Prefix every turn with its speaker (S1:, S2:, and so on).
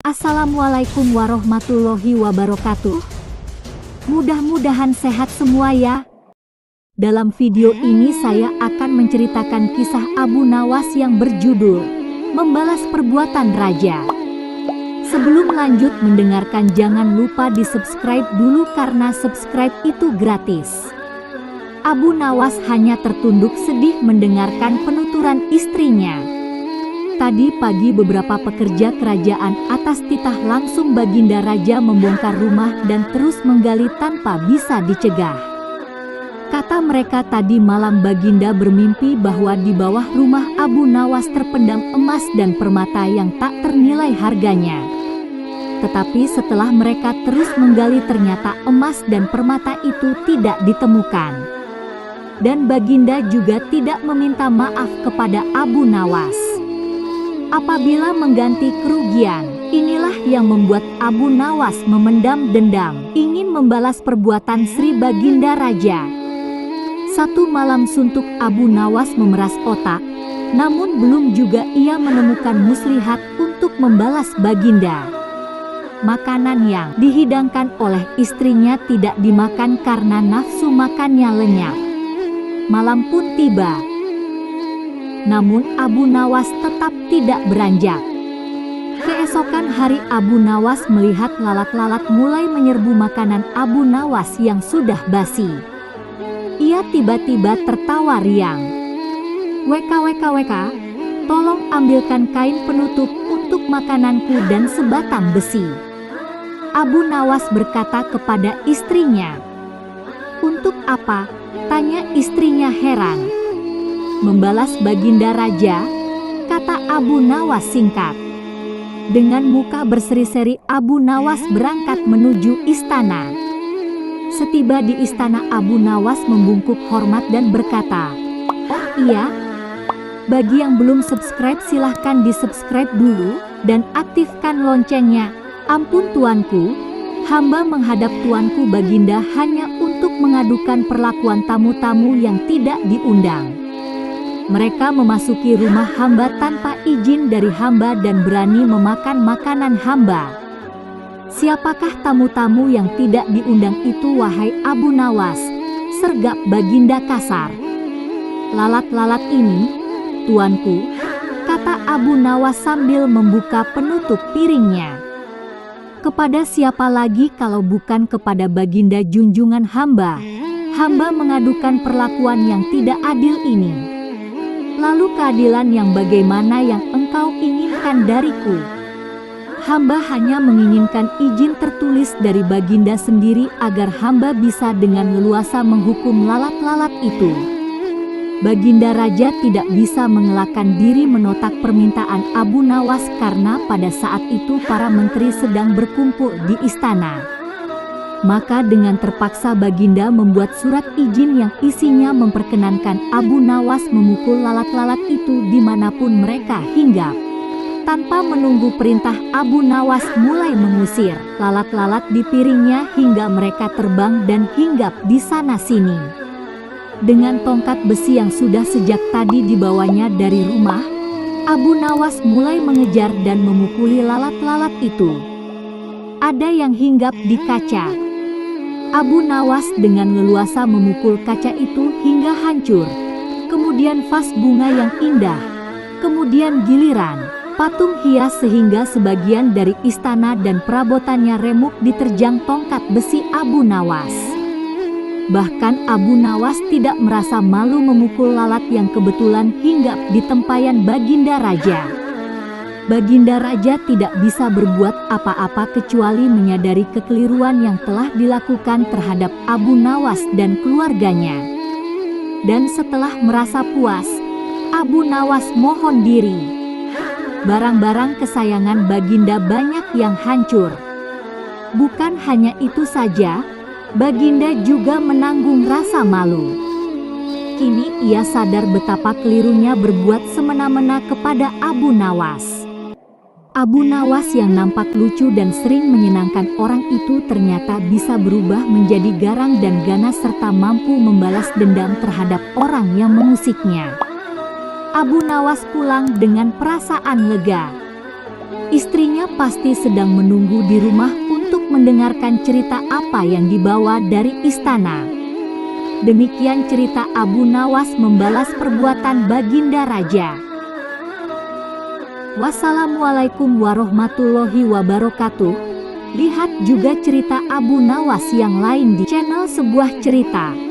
S1: Assalamualaikum warahmatullahi wabarakatuh. Mudah-mudahan sehat semua ya. Dalam video ini saya akan menceritakan kisah Abu Nawas yang berjudul Membalas Perbuatan Raja. Sebelum lanjut mendengarkan, jangan lupa di subscribe dulu karena subscribe itu gratis. Abu Nawas hanya tertunduk sedih mendengarkan penuturan istrinya. Tadi pagi beberapa pekerja kerajaan atas titah langsung Baginda Raja membongkar rumah dan terus menggali tanpa bisa dicegah. Kata mereka tadi malam Baginda bermimpi bahwa di bawah rumah Abu Nawas terpendam emas dan permata yang tak ternilai harganya. Tetapi setelah mereka terus menggali ternyata emas dan permata itu tidak ditemukan. Dan Baginda juga tidak meminta maaf kepada Abu Nawas. Apabila mengganti kerugian, inilah yang membuat Abu Nawas memendam dendam, ingin membalas perbuatan Sri Baginda Raja. Satu malam suntuk Abu Nawas memeras otak, namun belum juga ia menemukan muslihat untuk membalas Baginda. Makanan yang dihidangkan oleh istrinya tidak dimakan karena nafsu makannya lenyap. Malam pun tiba. Namun Abu Nawas tetap tidak beranjak. Keesokan hari Abu Nawas melihat lalat-lalat mulai menyerbu makanan Abu Nawas yang sudah basi. Ia tiba-tiba tertawa riang. "WKWKWK, tolong ambilkan kain penutup untuk makananku dan sebatang besi." Abu Nawas berkata kepada istrinya. "Untuk apa?" tanya istrinya heran. "Membalas Baginda Raja," kata Abu Nawas singkat. Dengan muka berseri-seri Abu Nawas berangkat menuju istana. Setiba di istana Abu Nawas membungkuk hormat dan berkata, "Oh iya, bagi yang belum subscribe silahkan di subscribe dulu dan aktifkan loncengnya. Ampun tuanku, hamba menghadap tuanku Baginda hanya untuk mengadukan perlakuan tamu-tamu yang tidak diundang. Mereka memasuki rumah hamba tanpa izin dari hamba dan berani memakan makanan hamba. Siapakah tamu-tamu yang tidak diundang itu wahai Abu Nawas?" sergap Baginda kasar. "Lalat-lalat ini, tuanku," kata Abu Nawas sambil membuka penutup piringnya. "Kepada siapa lagi kalau bukan kepada Baginda junjungan hamba? Hamba mengadukan perlakuan yang tidak adil ini. Lalu keadilan yang bagaimana yang engkau inginkan dariku? Hamba hanya menginginkan izin tertulis dari Baginda sendiri agar hamba bisa dengan leluasa menghukum lalat-lalat itu." Baginda Raja tidak bisa mengelakkan diri menotak permintaan Abu Nawas karena pada saat itu para menteri sedang berkumpul di istana. Maka dengan terpaksa Baginda membuat surat izin yang isinya memperkenankan Abu Nawas memukul lalat-lalat itu dimanapun mereka hinggap. Tanpa menunggu perintah, Abu Nawas mulai mengusir lalat-lalat di piringnya hingga mereka terbang dan hinggap di sana-sini. Dengan tongkat besi yang sudah sejak tadi dibawanya dari rumah, Abu Nawas mulai mengejar dan memukuli lalat-lalat itu. Ada yang hinggap di kaca. Abu Nawas dengan leluasa memukul kaca itu hingga hancur. Kemudian vas bunga yang indah. Kemudian giliran patung hias sehingga sebagian dari istana dan perabotannya remuk diterjang tongkat besi Abu Nawas. Bahkan Abu Nawas tidak merasa malu memukul lalat yang kebetulan hinggap di tempayan Baginda Raja. Baginda Raja tidak bisa berbuat apa-apa kecuali menyadari kekeliruan yang telah dilakukan terhadap Abu Nawas dan keluarganya. Dan setelah merasa puas, Abu Nawas mohon diri. Barang-barang kesayangan Baginda banyak yang hancur. Bukan hanya itu saja, Baginda juga menanggung rasa malu. Kini ia sadar betapa kelirunya berbuat semena-mena kepada Abu Nawas. Abu Nawas yang nampak lucu dan sering menyenangkan orang itu ternyata bisa berubah menjadi garang dan ganas serta mampu membalas dendam terhadap orang yang mengusiknya. Abu Nawas pulang dengan perasaan lega. Istrinya pasti sedang menunggu di rumah untuk mendengarkan cerita apa yang dibawa dari istana. Demikian cerita Abu Nawas membalas perbuatan Baginda Raja. Wassalamualaikum warahmatullahi wabarakatuh. Lihat juga cerita Abu Nawas yang lain di channel Sebuah Cerita.